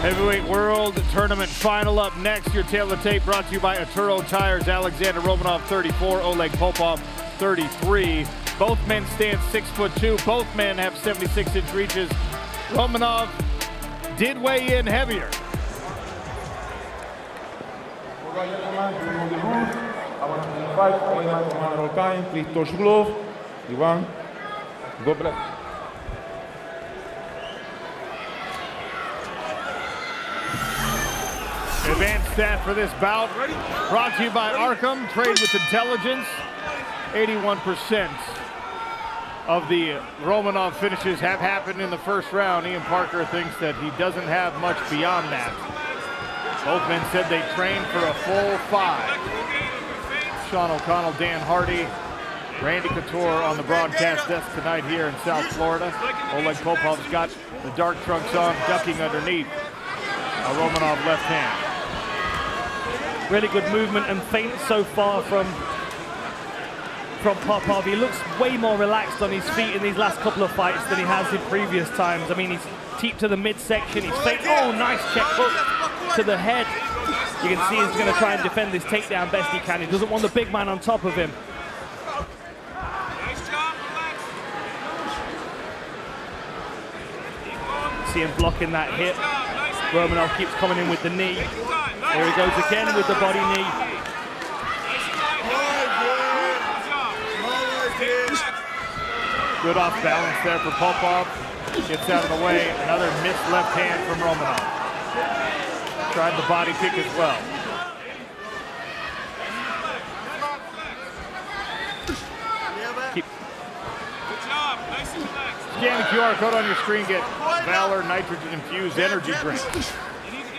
Heavyweight World Tournament final up next. Your tail of the tape brought to you by 𝗟𝗨𝗘𝗏 Alexandr Romanov 34, Oleg Popov 33. Both men stand 6'2". Both men have 76-inch reaches. Romanov did weigh in heavier. Please touch glove. Ivan, go black. Advanced stat for this bout brought to you by Arkham. Trade with intelligence. 81% of the Romanov finishes have happened in the first round. Ian Parker thinks that he doesn't have much beyond that. Both men said they trained for a full 5. Sean O'Connell, Dan Hardy, Randy Couture on the broadcast desk tonight here in South Florida. Oleg Popov's got the dark trunks on, ducking underneath a Romanov left hand. Really good movement and feint so far from Popov. He looks way more relaxed on his feet in these last couple of fights than he has in previous times. I mean, he's teeped to the midsection, he's feint. Oh, nice check hook to the head. You can see he's going to try and defend this takedown best he can. He doesn't want the big man on top of him. See him blocking that hip. Romanov keeps coming in with the knee. There he goes again with the body knee. Good off balance there for Popov. Gets out of the way. Another missed left hand from Romanov. Tried the body kick as well. Scan the QR code on your screen. Get Valor nitrogen-infused energy drink.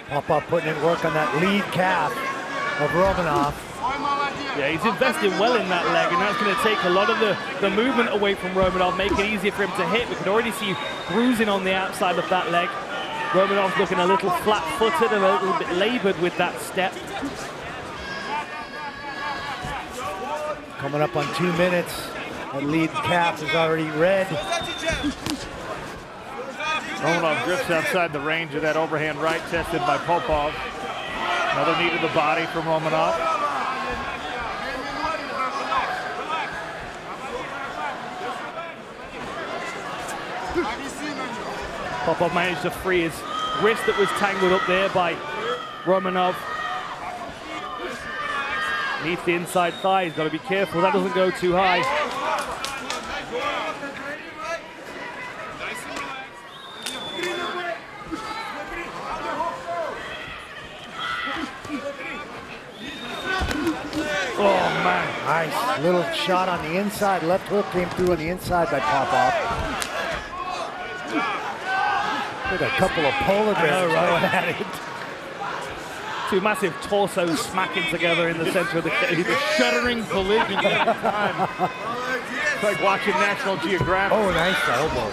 Popov putting in work on that lead calf of Romanov. Yeah, he's investing well in that leg, and that's going to take a lot of the movement away from Romanov, make it easier for him to hit. We can already see bruising on the outside of that leg. Romanov's looking a little flat-footed and a little bit labored with that step. Coming up on 2 minutes. That lead calf is already red. Romanov drifts outside the range of that overhand right tested by Popov. Another knee to the body from Romanov. Popov managed to free his wrist that was tangled up there by Romanov. Neath the inside thigh, he's got to be careful that doesn't go too high. Oh man, nice little shot on the inside. Left hook came through on the inside by Popov. With a couple of polar bears going at it. Two massive torsos smacking together in the center of the cage. The shuddering collision every time. It's like watching National Geographic. Oh, nice elbow.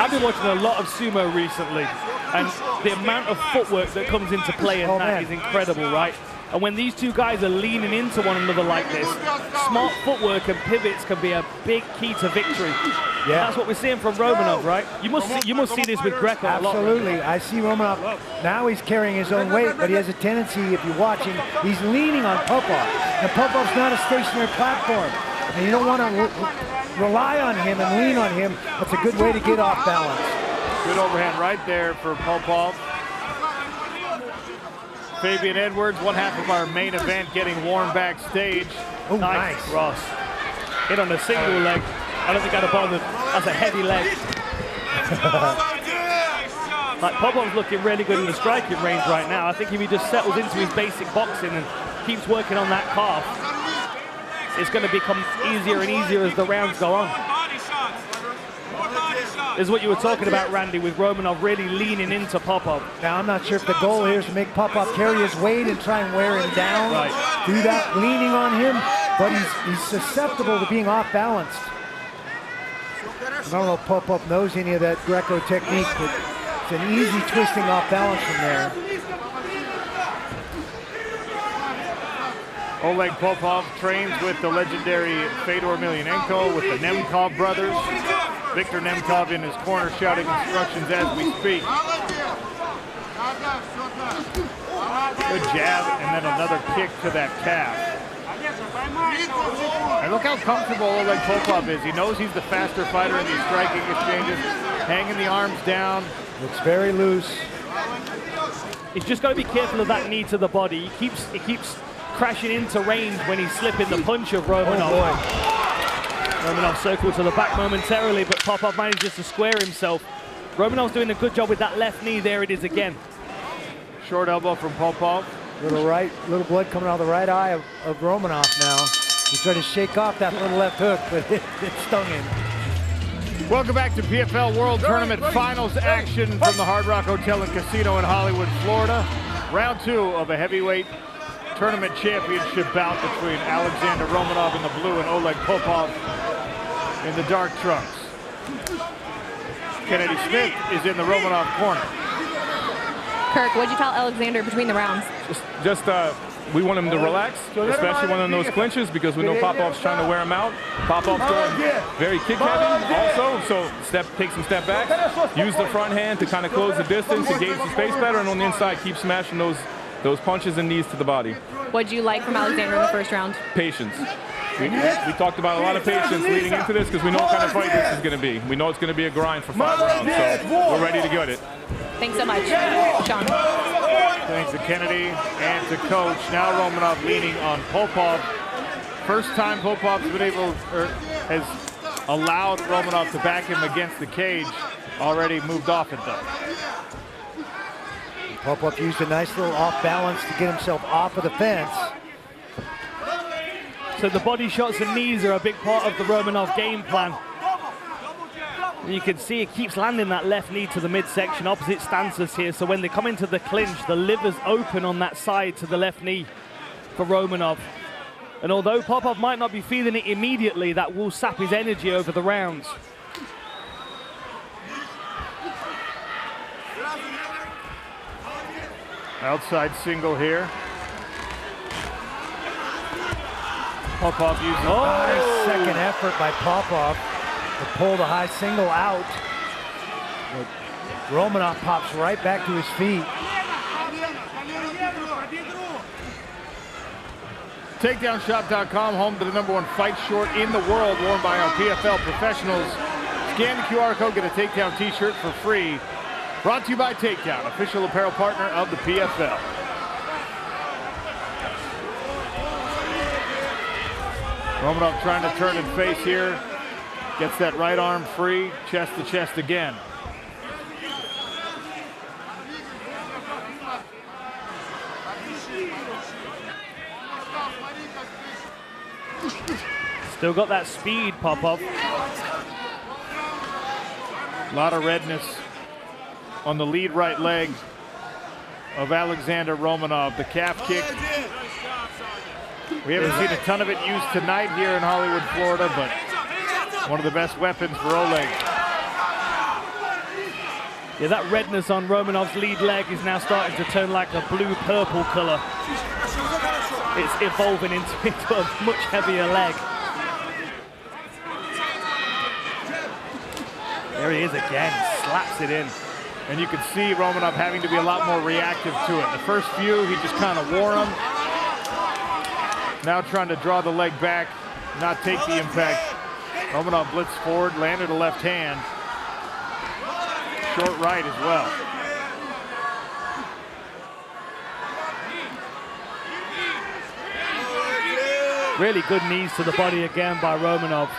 I've been watching a lot of sumo recently, and the amount of footwork that comes into play in that is incredible, right? And when these two guys are leaning into one another like this, smart footwork and pivots can be a big key to victory. Yeah, that's what we're seeing from Romanov, right? You must see this with Greco a lot. Absolutely, I see Romanov. Now he's carrying his own weight, but he has a tendency, if you're watching, he's leaning on Popov. And Popov's not a stationary platform. And you don't want to rely on him and lean on him. That's a good way to get off balance. Good overhand right there for Popov. Fabian Edwards, one half of our main event, getting warm backstage. Oh, nice. Ross. Hit on a single leg. I don't think I'd have bothered. That's a heavy leg. Like, Popov's looking really good in the striking range right now. I think if he just settles into his basic boxing and keeps working on that calf, it's going to become easier and easier as the rounds go on. This is what you were talking about, Randy, with Romanov really leaning into Popov. Now, I'm not sure if the goal here is to make Popov carry his weight and try and wear him down. Right. Do that, leaning on him, but he's susceptible to being off balanced. I don't know if Popov knows any of that Greco technique, but it's an easy twisting off balance from there. Oleg Popov trains with the legendary Fedor Emelianenko, with the Nemkov brothers. Viktor Nemkov in his corner shouting instructions as we speak. Good jab, and then another kick to that calf. And look how comfortable Oleg Popov is. He knows he's the faster fighter in these striking exchanges. Hanging the arms down. Looks very loose. He's just got to be careful of that knee to the body. He keeps crashing into range when he's slipping the punch of Romanov. Oh boy. Romanov circled to the back momentarily, but Popov manages to square himself. Romanov's doing a good job with that left knee. There it is again. Short elbow from Popov. Little blood coming out of the right eye of Romanov now. He tried to shake off that little left hook, but it stung him. Welcome back to PFL World Tournament Finals action from the Hard Rock Hotel and Casino in Hollywood, Florida. Round 2 of a heavyweight tournament championship bout between Alexandr Romanov in the blue and Oleg Popov in the dark trunks. Kennedy Smith is in the Romanov corner. Kirk, what'd you tell Alexander between the rounds? We want him to relax, especially when in those clinches, because we know Popov's trying to wear him out. Popov's going very kick heavy also, so take some step backs, use the front hand to kind of close the distance, engage the space better, and on the inside keep smashing those punches and knees to the body. What'd you like from Alexander in the first round? Patience. We talked about a lot of patience leading into this because we know what kind of fight this is going to be. We know it's going to be a grind for 5 rounds, so we're ready to get it. Thanks so much, Sean. Thanks to Kennedy and to coach. Now Romanov leaning on Popov. First time Popov's been has allowed Romanov to back him against the cage. Already moved off it though. Popov used a nice little off balance to get himself off of the fence. So the body shots and knees are a big part of the Romanov game plan. You can see it keeps landing that left knee to the midsection, opposite stances here. So when they come into the clinch, the liver's open on that side to the left knee for Romanov. And although Popov might not be feeling it immediately, that will sap his energy over the rounds. Outside single here. Popov using Nice second effort by Popov to pull the high single out. But Romanov pops right back to his feet. TakedownShop.com, home to the #1 fight short in the world, worn by our PFL professionals. Scan the QR code, get a Takedown t-shirt for free. Brought to you by Takedown, official apparel partner of the PFL. Romanov trying to turn and face here. Gets that right arm free, chest to chest again. Still got that speed, Popov. A lot of redness on the lead right leg of Alexandr Romanov. The calf kick. We haven't seen a ton of it used tonight here in Hollywood, Florida, but one of the best weapons for Oleg. Yeah, that redness on Romanov's lead leg is now starting to turn like a blue-purple color. It's evolving into a much heavier leg. There he is again, slaps it in. And you can see Romanov having to be a lot more reactive to it. The first few, he just kind of wore him. Now trying to draw the leg back, not take the impact. Romanov blitzed forward, landed a left hand. Short right as well. Really good knees to the body again by Romanov.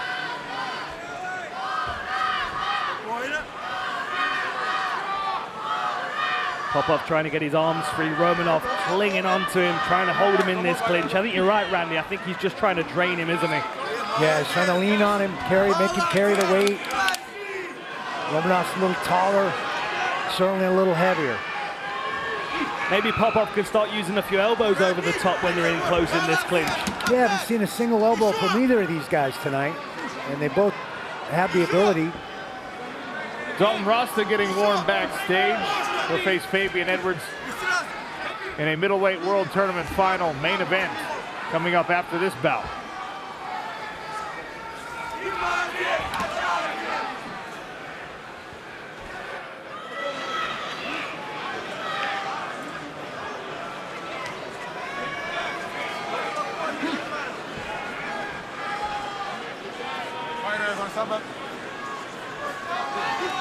Popov trying to get his arms free. Romanov clinging onto him, trying to hold him in this clinch. I think you're right, Randy. I think he's just trying to drain him, isn't he? Yeah, he's trying to lean on him, make him carry the weight. Romanov's a little taller, certainly a little heavier. Maybe Popov could start using a few elbows over the top when they're in close in this clinch. Yeah, I haven't seen a single elbow from either of these guys tonight, and they both have the ability. Dalton Rasta getting warm backstage. He'll face Fabian Edwards in a middleweight world tournament final main event coming up after this bout.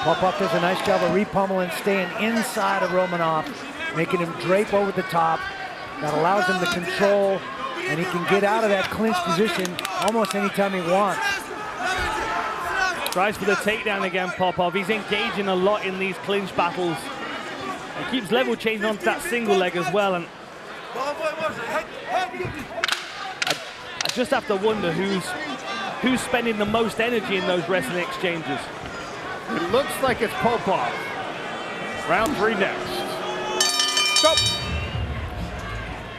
Popov does a nice job of repummeling, staying inside of Romanov, making him drape over the top. That allows him to control, and he can get out of that clinch position almost anytime he wants. Tries for the takedown again, Popov. He's engaging a lot in these clinch battles. He keeps level changing onto that single leg as well, and I just have to wonder who's spending the most energy in those wrestling exchanges. It looks like it's Popov. Round 3 next. Go.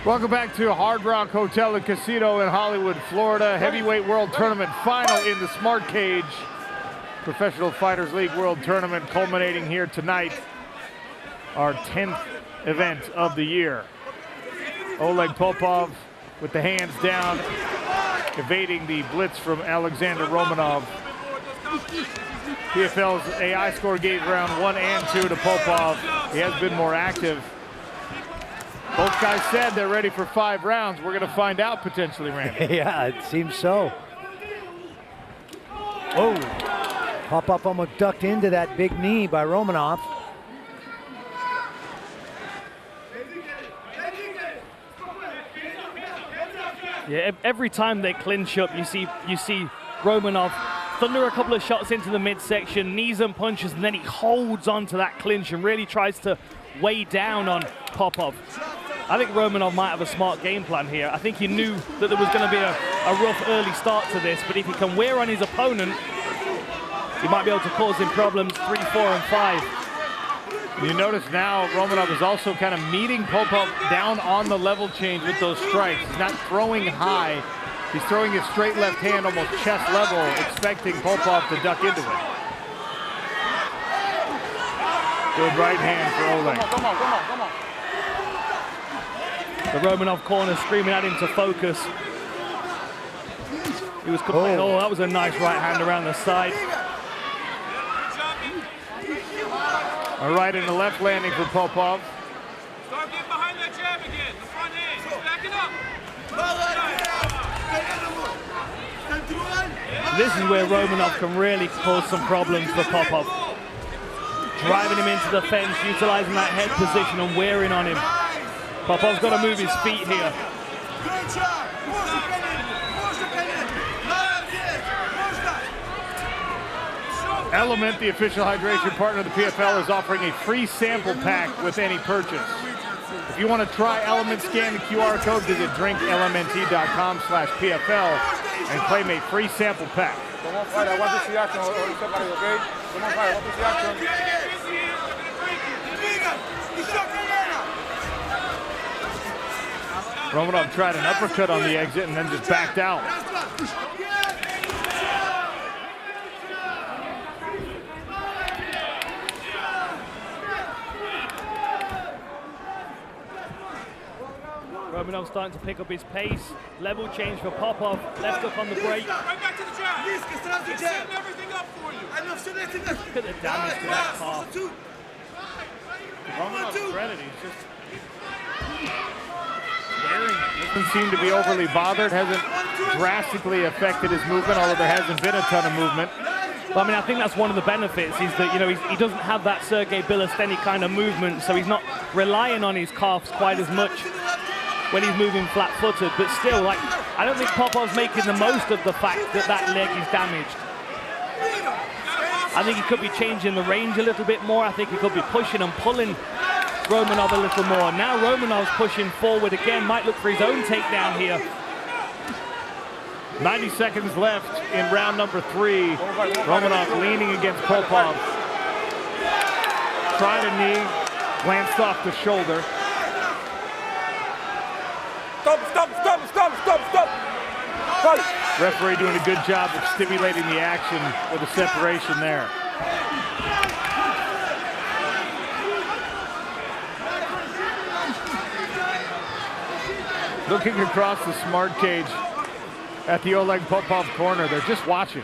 Welcome back to Hard Rock Hotel and Casino in Hollywood, Florida. Heavyweight World Tournament final in the Smart Cage. Professional Fighters League World Tournament culminating here tonight. Our 10th event of the year. Oleg Popov with the hands down, evading the blitz from Alexandr Romanov. PFL's AI score gave round 1 and 2 to Popov. He has been more active. Both guys said they're ready for 5 rounds. We're going to find out potentially, Randy. Yeah, it seems so. Oh, Popov almost ducked into that big knee by Romanov. Yeah, every time they clinch up, you see Romanov thunder a couple of shots into the midsection, knees and punches, and then he holds on to that clinch and really tries to weigh down on Popov. I think Romanov might have a smart game plan here. I think he knew that there was going to be a rough early start to this, but if he can wear on his opponent, he might be able to cause him problems 3, 4, and 5. You notice now Romanov is also kind of meeting Popov down on the level change with those strikes. He's not throwing high. He's throwing his straight left hand almost chest level, expecting Popov to duck into it. Good right hand for Oleg. Come on. The Romanov corner screaming at him to focus. He was complaining, oh, that was a nice right hand around the side. A right and a left landing for Popov. Start getting behind that jab again, the front hand. He's backing up. This is where Romanov can really cause some problems for Popov. Driving him into the fence, utilizing that head position and wearing on him. Popov's got to move his feet here. Element, the official hydration partner of the PFL, is offering a free sample pack with any purchase. If you want to try Element, scan the QR code, visit drinklmnt.com/PFL and claim a free sample pack. Come on, fight. I want to see action. Okay? Come on, fight. I want to see action. Romanov tried an uppercut on the exit and then just backed out. Romanov starting to pick up his pace. Level change for Popov. Left up on the break. Right back to the jab. He's setting everything up for you. Look at the damage to that calf. Romanov's credit, he's just wearing it. Doesn't seem to be overly bothered. Hasn't drastically affected his movement, although there hasn't been a ton of movement. Well, I mean, I think that's one of the benefits is that, you know, he doesn't have that 𝗟𝗪 𝗚𝗏 kind of movement, so he's not relying on his calves quite as much when he's moving flat-footed. But still, like, I don't think Popov's making the most of the fact that that leg is damaged. I think he could be changing the range a little bit more. I think he could be pushing and pulling Romanov a little more. Now Romanov's pushing forward again, might look for his own takedown here. 90 seconds left in round number 3. Romanov leaning against Popov. Tried a knee, glanced off the shoulder. Stop. Fight. Referee doing a good job of stimulating the action with a separation there. Looking across the smart cage at the Oleg Popov corner, they're just watching.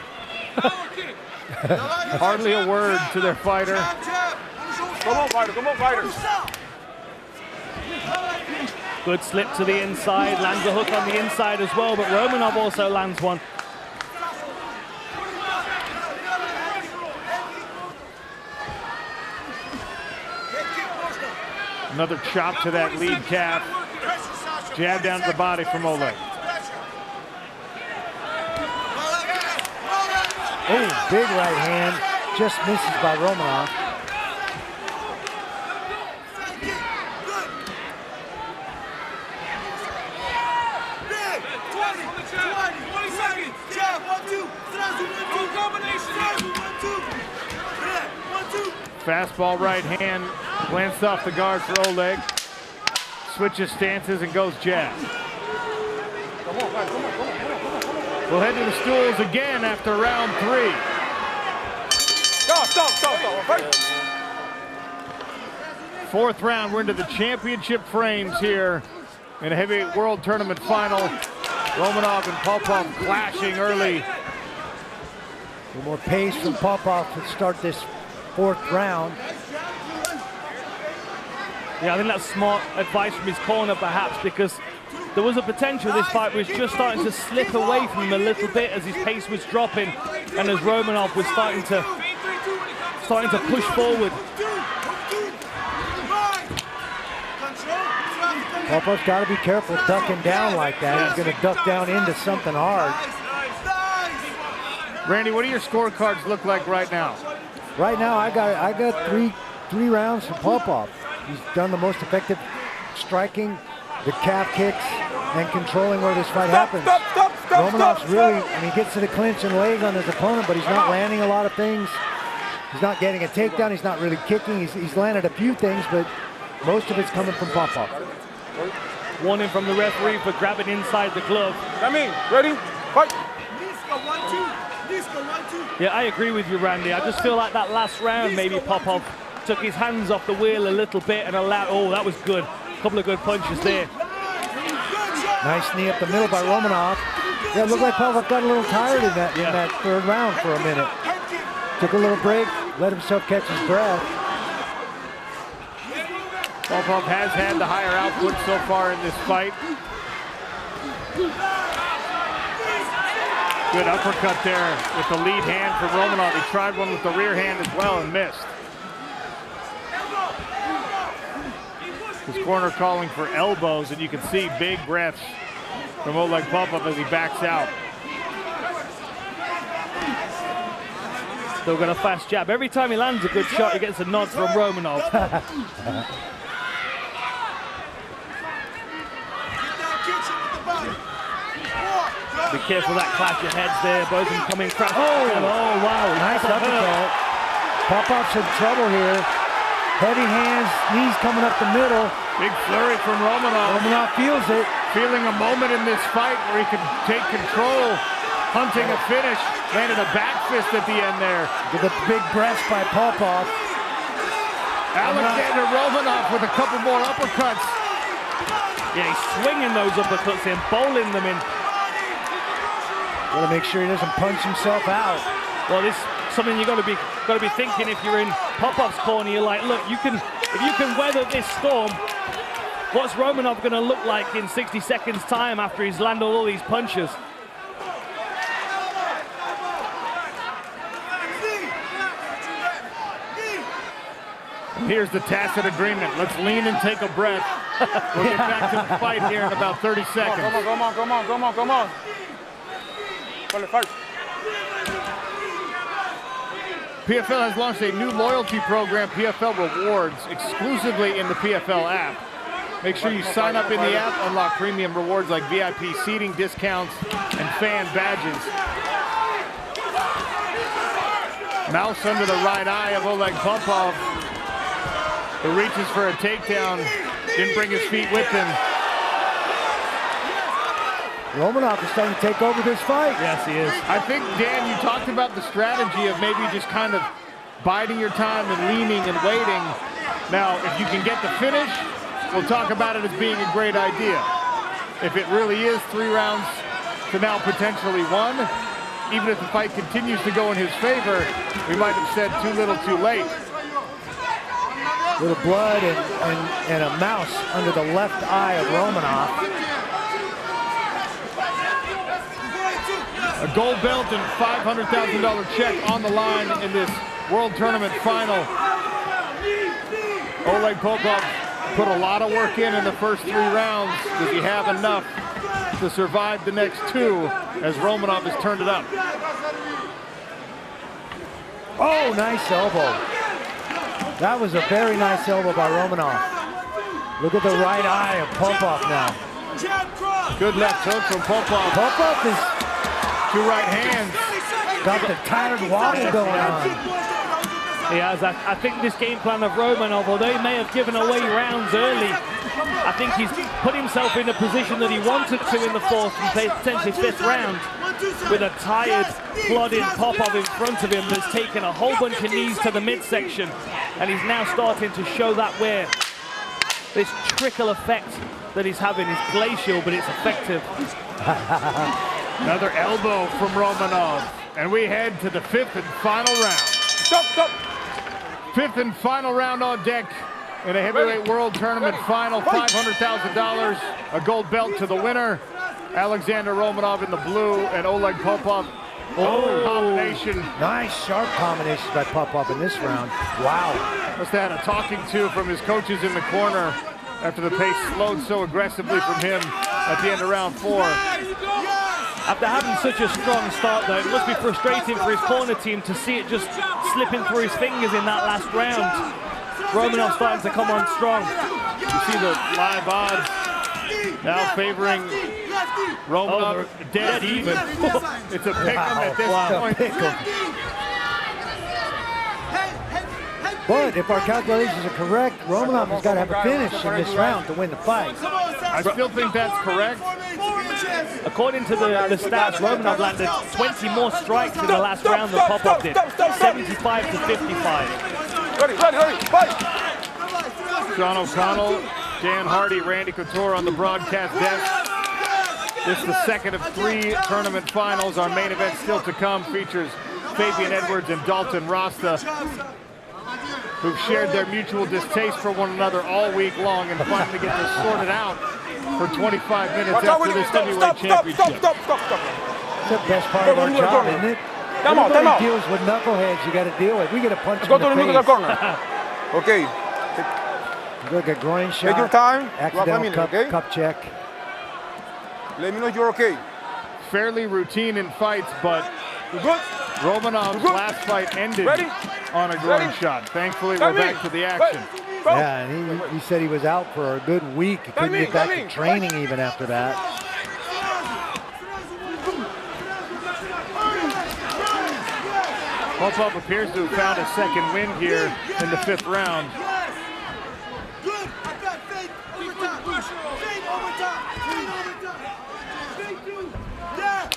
Hardly a word to their fighter. Come on, fighter. Good slip to the inside, lands a hook on the inside as well, but Romanov also lands one. Another chop to that lead calf. Jab down to the body from Oleg. Oh, big right hand. Just misses by Romanov. Fastball right hand, glanced off the guard for Oleg. Switches stances and goes jab. We'll head to the stools again after round 3. Stop. Fourth round, we're into the championship frames here in a heavyweight world tournament final. Romanov and Popov clashing early. A little more pace from Popov to start this fourth round. Yeah, I think that's smart advice from his corner, perhaps, because there was a potential this fight was just starting to slip away from him a little bit as his pace was dropping and as Romanov was starting to push forward. Popov's got to be careful ducking down like that. He's going to duck down into something hard. Randy, what do your scorecards look like right now? Right now, I got three rounds from Popov. He's done the most effective striking, the calf kicks, and controlling where this fight happens. Romanov's really, he gets to the clinch and leg on his opponent, but he's not landing a lot of things. He's not getting a takedown. He's not really kicking. He's landed a few things, but most of it's coming from Popov. Warning from the referee for grabbing inside the glove. Ready? Fight. Yeah, I agree with you, Randy. I just feel like that last round, maybe Popov took his hands off the wheel a little bit and allowed, oh, that was good. A couple of good punches there. Nice knee up the middle by Romanov. Yeah, it looked like Popov got a little tired in that third round for a minute. Took a little break, let himself catch his breath. Popov has had the higher output so far in this fight. Good uppercut there with the lead hand from Romanov. He tried one with the rear hand as well and missed. His corner calling for elbows, and you can see big breaths from Oleg Popov as he backs out. Still got a fast jab. Every time he lands a good shot, he gets a nod from Romanov. Be careful that clash of heads there. Both of them coming crashing. Oh, wow. Nice uppercut. Popov's in trouble here. Heavy hands, knees coming up the middle. Big flurry from Romanov. Romanov feels it. Feeling a moment in this fight where he can take control, hunting a finish. Landed a back fist at the end there. With a big breast by Popov. Alexandr Romanov with a couple more uppercuts. Yeah, he's swinging those uppercuts in, bowling them in. Got to make sure he doesn't punch himself out. Well, this is something you got to be thinking if you're in Popov's corner. You're like, look, if you can weather this storm, what's Romanov going to look like in 60 seconds time after he's landed all these punches? Here's the tacit agreement. Let's lean and take a breath. We'll get back to the fight here in about 30 seconds. Come on. PFL has launched a new loyalty program, PFL Rewards, exclusively in the PFL app. Make sure you sign up in the app, unlock premium rewards like VIP seating discounts and fan badges. Mouse under the right eye of Oleg Popov, who reaches for a takedown, didn't bring his feet with him. Romanov is starting to take over this fight. Yes, he is. I think, Dan, you talked about the strategy of maybe just kind of biding your time and leaning and waiting. Now, if you can get the finish, we'll talk about it as being a great idea. If it really is 3 rounds to now potentially 1, even if the fight continues to go in his favor, we might have said too little too late. Little blood and a mouse under the left eye of Romanov. A gold belt and $500,000 check on the line in this World Tournament final. Oleg Popov put a lot of work in the first 3 rounds. Does he have enough to survive the next 2 as Romanov has turned it up? Oh, nice elbow. That was a very nice elbow by Romanov. Look at the right eye of Popov now. Good left hook from Popov. Popov is 2 right hands. got the tired wobble going on. He has. I think this game plan of Romanov, although he may have given away rounds early, I think he's put himself in a position that he wanted to in the 4th and potentially 5th round with a tired, plodding Popov in front of him that's taken a whole bunch of knees to the midsection, and he's now starting to show that where this trickle effect that he's having is glacial, but it's effective. Another elbow from Romanov. And we head to the 5th and final round. Stop. 5th and final round on deck in a heavyweight world tournament final. $500,000, a gold belt to the winner. Alexandr Romanov in the blue and Oleg Popov. Oh, combination. Nice sharp combination by Popov in this round. Wow. Must have had a talking to from his coaches in the corner after the pace slowed so aggressively from him at the end of round 4. After having such a strong start, though, it must be frustrating for his corner team to see it just slipping through his fingers in that last round. Romanov starting to come on strong. You see the live odds now favoring Romanov. Dead even. It's a pick'em at this point. But if our calculations are correct, Romanov has got to have a finish in this round to win the fight. I still think that's correct. According to the stats, Romanov landed 20 more strikes in the last round than Popov did. 75 to 55. Ready, fight! Sean O'Connell, Dan Hardy, Randy Couture on the broadcast desk. This is the second of 3 tournament finals. Our main event still to come features Fabian Edwards and Dalton Rasta, who've shared their mutual distaste for one another all week long and finally get this sorted out for 25 minutes after this heavyweight championship. Stop. That's the best part of our job, isn't it? Everybody deals with knuckleheads you got to deal with. We get a punch in the face. Okay. Look at groin shot. Take your time. Accidental cup check. Let me know you're okay. Fairly routine in fights, but Romanov's last fight ended on a groin shot. Thankfully, we're back to the action. Yeah, and he said he was out for a good week. He couldn't get back to training even after that. Popov appears to have found a second win here in the 5th round.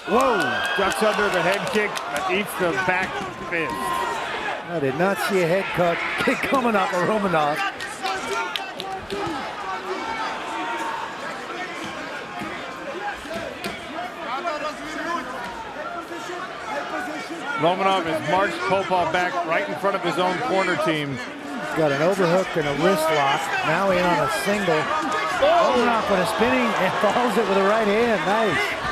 Whoa! Ducks under the head kick that eats the back fist. I did not see a head kick coming off of Romanov. Romanov has marched Popov back right in front of his own corner team. He's got an overhook and a wrist lock. Now in on a single. Romanov with a spinning and follows it with a right hand. Nice.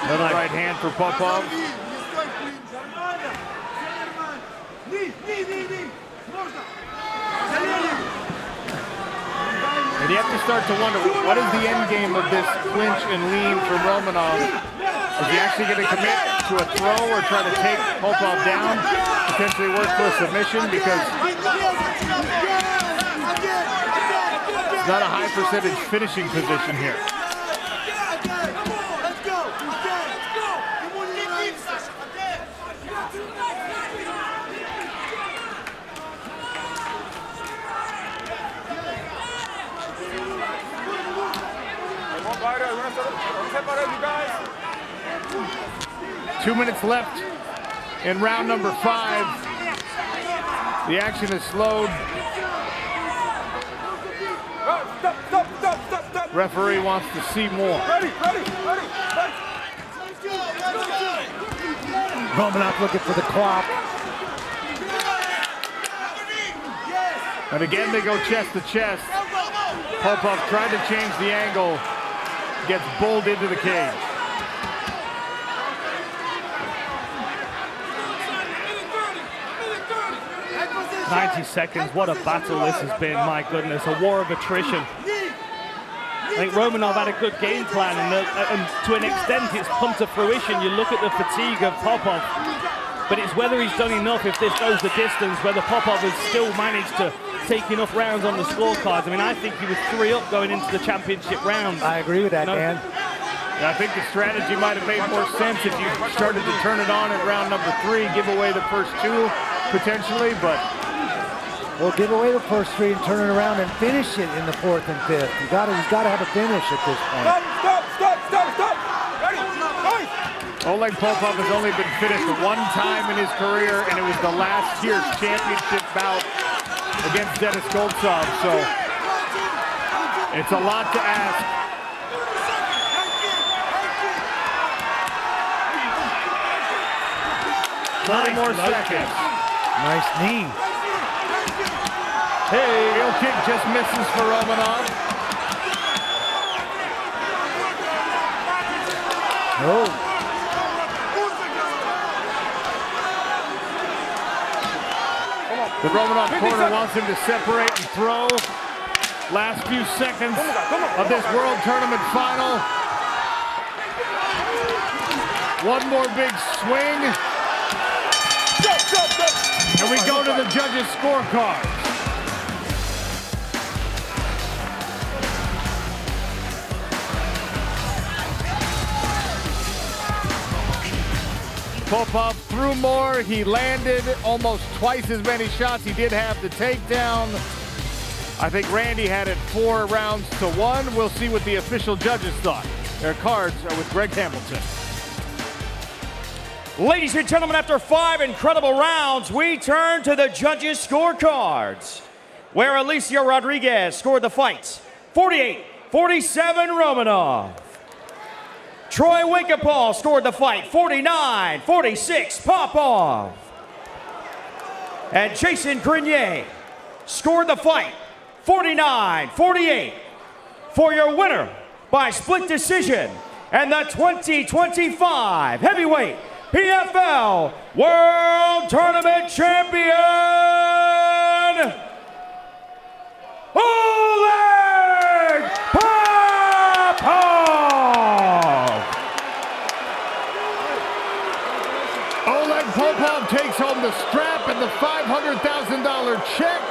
Another right hand for Popov. And you have to start to wonder, what is the end game of this clinch and lean from Romanov? Is he actually going to commit to a throw or try to take Popov down, potentially work for a submission? Because it's not a high percentage finishing position here. Two minutes left in round number 5. The action is slowed. Stop. Referee wants to see more. Ready. Romanov looking for the clock. And again, they go chest to chest. Popov tried to change the angle. Gets bowled into the cage. 90 seconds, what a battle this has been, my goodness, a war of attrition. I think Romanov had a good game plan, and to an extent it's come to fruition. You look at the fatigue of Popov, but it's whether he's done enough if this goes the distance, whether Popov has still managed to take enough rounds on the scorecards. I mean, I think he was 3 up going into the championship round. I agree with that, Dan. I think the strategy might have made more sense if you started to turn it on at round number 3, give away the first 2 potentially, but We'll give away the first 3 and turn it around and finish it in the 4th and 5th. He's got to have a finish at this point. Stop. Ready? Oleg Popov has only been finished 1 time in his career, and it was the last year's championship bout against 𝗘𝗨𝗥𝗢𝗣𝗘, so it's a lot to ask. More seconds. Nice knee. Hey, heel kick just misses for Romanov. Oh. The Romanov corner wants him to separate and throw. Last few seconds of this World Tournament final. One more big swing. And we go to the judges' scorecards. Popov threw more. He landed almost twice as many shots. He did have the takedown. I think Randy had it 4 rounds to 1. We'll see what the official judges thought. Their cards are with Greg Hamilton. Ladies and gentlemen, after 5 incredible rounds, we turn to the judges' scorecards, where Alicia Rodriguez scored the fight, 48-47 Romanov. 𝗘𝗨𝗥𝗢𝗣𝗘 scored the fight, 49-46 Popov. And Jason Grenier scored the fight, 49-48. For your winner by split decision and the 2025 heavyweight PFL World Tournament champion, Oleg Popov! Oleg Popov takes home the strap and the $500,000 check.